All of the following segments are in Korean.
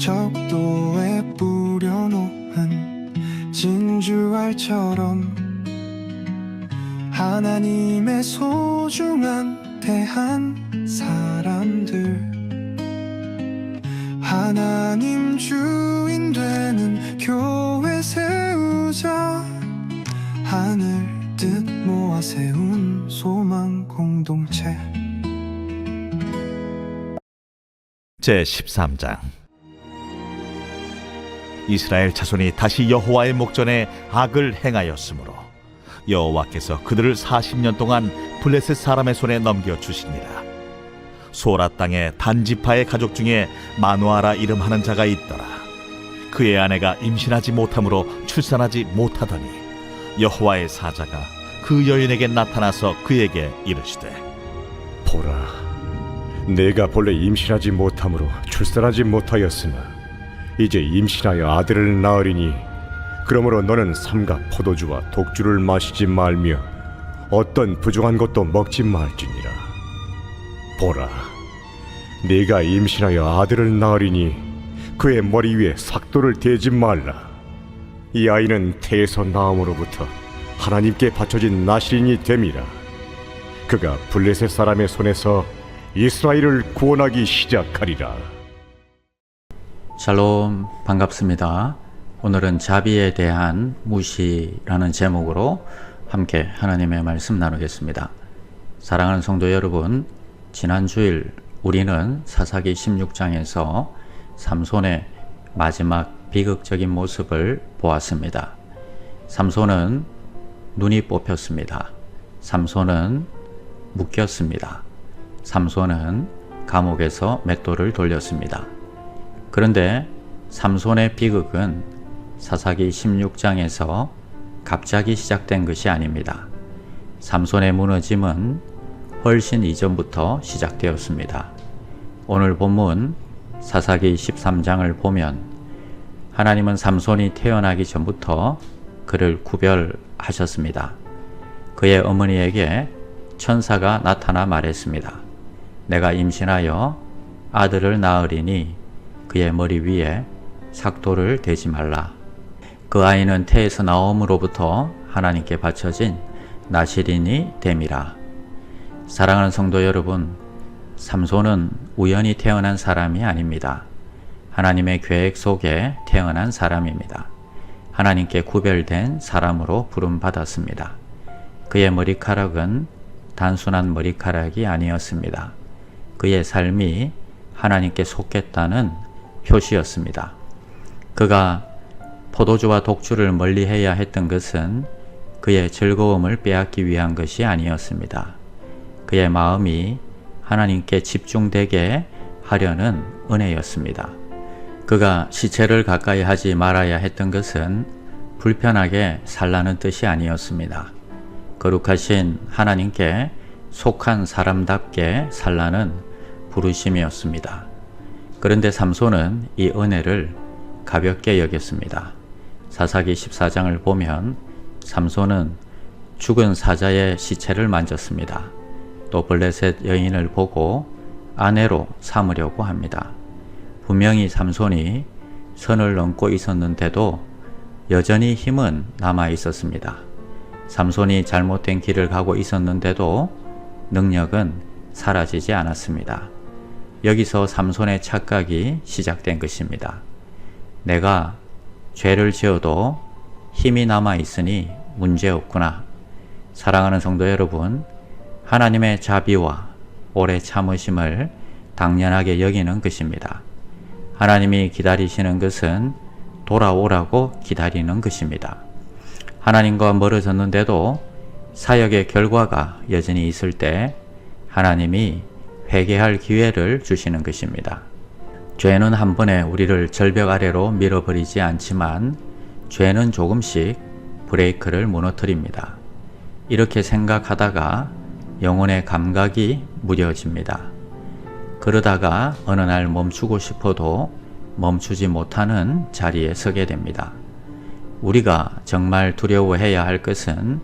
적도에 뿌려놓은 진주알처럼 하나님의 소중한 대한 사람들, 하나님 주인 되는 교회 세우자. 하늘 뜻 모아 세운 소망 공동체. 제13장. 이스라엘 자손이 다시 여호와의 목전에 악을 행하였으므로 여호와께서 그들을 40년 동안 블레셋 사람의 손에 넘겨주시니라. 소라 땅의 단지파의 가족 중에 마누아라 이름하는 자가 있더라. 그의 아내가 임신하지 못함으로 출산하지 못하더니 여호와의 사자가 그 여인에게 나타나서 그에게 이르시되, 보라, 내가 본래 임신하지 못함으로 출산하지 못하였으나 이제 임신하여 아들을 낳으리니 그러므로 너는 삼가 포도주와 독주를 마시지 말며 어떤 부정한 것도 먹지 말지니라. 보라, 네가 임신하여 아들을 낳으리니 그의 머리 위에 삭도를 대지 말라. 이 아이는 태에서 나옴으로부터 하나님께 바쳐진 나실인이 됨이라. 그가 블레셋 사람의 손에서 이스라엘을 구원하기 시작하리라. 샬롬, 반갑습니다. 오늘은 자비에 대한 무시라는 제목으로 함께 하나님의 말씀 나누겠습니다. 사랑하는 성도 여러분, 지난 주일 우리는 사사기 16장에서 삼손의 마지막 비극적인 모습을 보았습니다. 삼손은 눈이 뽑혔습니다. 삼손은 묶였습니다. 삼손은 감옥에서 맷돌을 돌렸습니다. 그런데 삼손의 비극은 사사기 16장에서 갑자기 시작된 것이 아닙니다. 삼손의 무너짐은 훨씬 이전부터 시작되었습니다. 오늘 본문 사사기 13장을 보면 하나님은 삼손이 태어나기 전부터 그를 구별하셨습니다. 그의 어머니에게 천사가 나타나 말했습니다. 내가 임신하여 아들을 낳으리니 그의 머리 위에 삭도를 대지 말라. 그 아이는 태에서 나옴으로부터 하나님께 바쳐진 나실인이 됨이라. 사랑하는 성도 여러분, 삼손은 우연히 태어난 사람이 아닙니다. 하나님의 계획 속에 태어난 사람입니다. 하나님께 구별된 사람으로 부름받았습니다. 그의 머리카락은 단순한 머리카락이 아니었습니다. 그의 삶이 하나님께 속했다는 표시였습니다. 그가 포도주와 독주를 멀리해야 했던 것은 그의 즐거움을 빼앗기 위한 것이 아니었습니다. 그의 마음이 하나님께 집중되게 하려는 은혜였습니다. 그가 시체를 가까이 하지 말아야 했던 것은 불편하게 살라는 뜻이 아니었습니다. 거룩하신 하나님께 속한 사람답게 살라는 부르심이었습니다. 그런데 삼손은 이 은혜를 가볍게 여겼습니다. 사사기 14장을 보면 삼손은 죽은 사자의 시체를 만졌습니다. 또 블레셋 여인을 보고 아내로 삼으려고 합니다. 분명히 삼손이 선을 넘고 있었는데도 여전히 힘은 남아 있었습니다. 삼손이 잘못된 길을 가고 있었는데도 능력은 사라지지 않았습니다. 여기서 삼손의 착각이 시작된 것입니다. 내가 죄를 지어도 힘이 남아 있으니 문제없구나. 사랑하는 성도 여러분, 하나님의 자비와 오래 참으심을 당연하게 여기는 것입니다. 하나님이 기다리시는 것은 돌아오라고 기다리는 것입니다. 하나님과 멀어졌는데도 사역의 결과가 여전히 있을 때 하나님이 회개할 기회를 주시는 것입니다. 죄는 한 번에 우리를 절벽 아래로 밀어버리지 않지만 죄는 조금씩 브레이크를 무너뜨립니다. 이렇게 생각하다가 영혼의 감각이 무뎌집니다. 그러다가 어느 날 멈추고 싶어도 멈추지 못하는 자리에 서게 됩니다. 우리가 정말 두려워해야 할 것은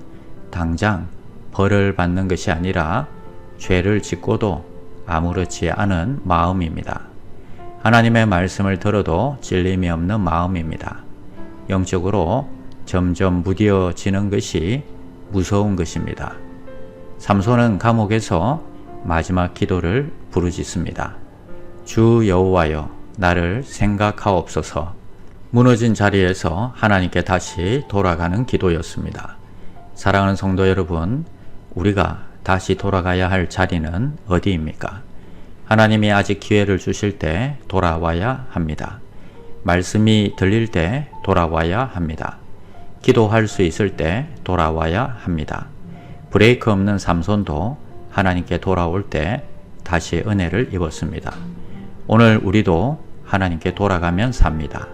당장 벌을 받는 것이 아니라 죄를 짓고도 아무렇지 않은 마음입니다. 하나님의 말씀을 들어도 찔림이 없는 마음입니다. 영적으로 점점 무뎌지는 것이 무서운 것입니다. 삼손은 감옥에서 마지막 기도를 부르짖습니다. 주 여호와여, 나를 생각하옵소서. 무너진 자리에서 하나님께 다시 돌아가는 기도였습니다. 사랑하는 성도 여러분, 우리가 다시 돌아가야 할 자리는 어디입니까? 하나님이 아직 기회를 주실 때 돌아와야 합니다. 말씀이 들릴 때 돌아와야 합니다. 기도할 수 있을 때 돌아와야 합니다. 브레이크 없는 삼손도 하나님께 돌아올 때 다시 은혜를 입었습니다. 오늘 우리도 하나님께 돌아가면 삽니다.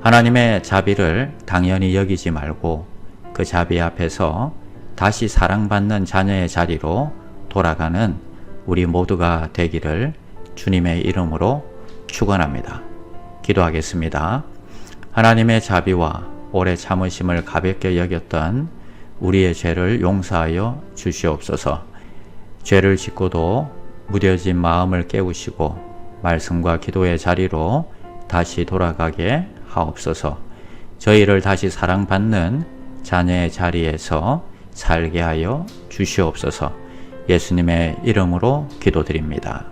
하나님의 자비를 당연히 여기지 말고 그 자비 앞에서 다시 사랑받는 자녀의 자리로 돌아가는 우리 모두가 되기를 주님의 이름으로 축원합니다. 기도하겠습니다. 하나님의 자비와 오래 참으심을 가볍게 여겼던 우리의 죄를 용서하여 주시옵소서. 죄를 짓고도 무뎌진 마음을 깨우시고 말씀과 기도의 자리로 다시 돌아가게 하옵소서. 저희를 다시 사랑받는 자녀의 자리에서 살게 하여 주시옵소서. 예수님의 이름으로 기도드립니다.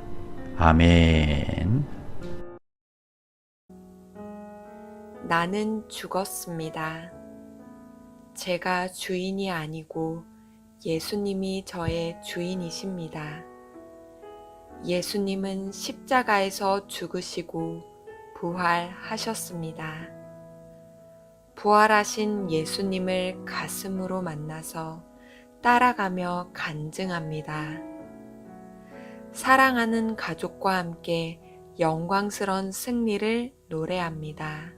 아멘. 나는 죽었습니다. 제가 주인이 아니고 예수님이 저의 주인이십니다. 예수님은 십자가에서 죽으시고 부활하셨습니다. 부활하신 예수님을 가슴으로 만나서 따라가며 간증합니다. 사랑하는 가족과 함께 영광스러운 승리를 노래합니다.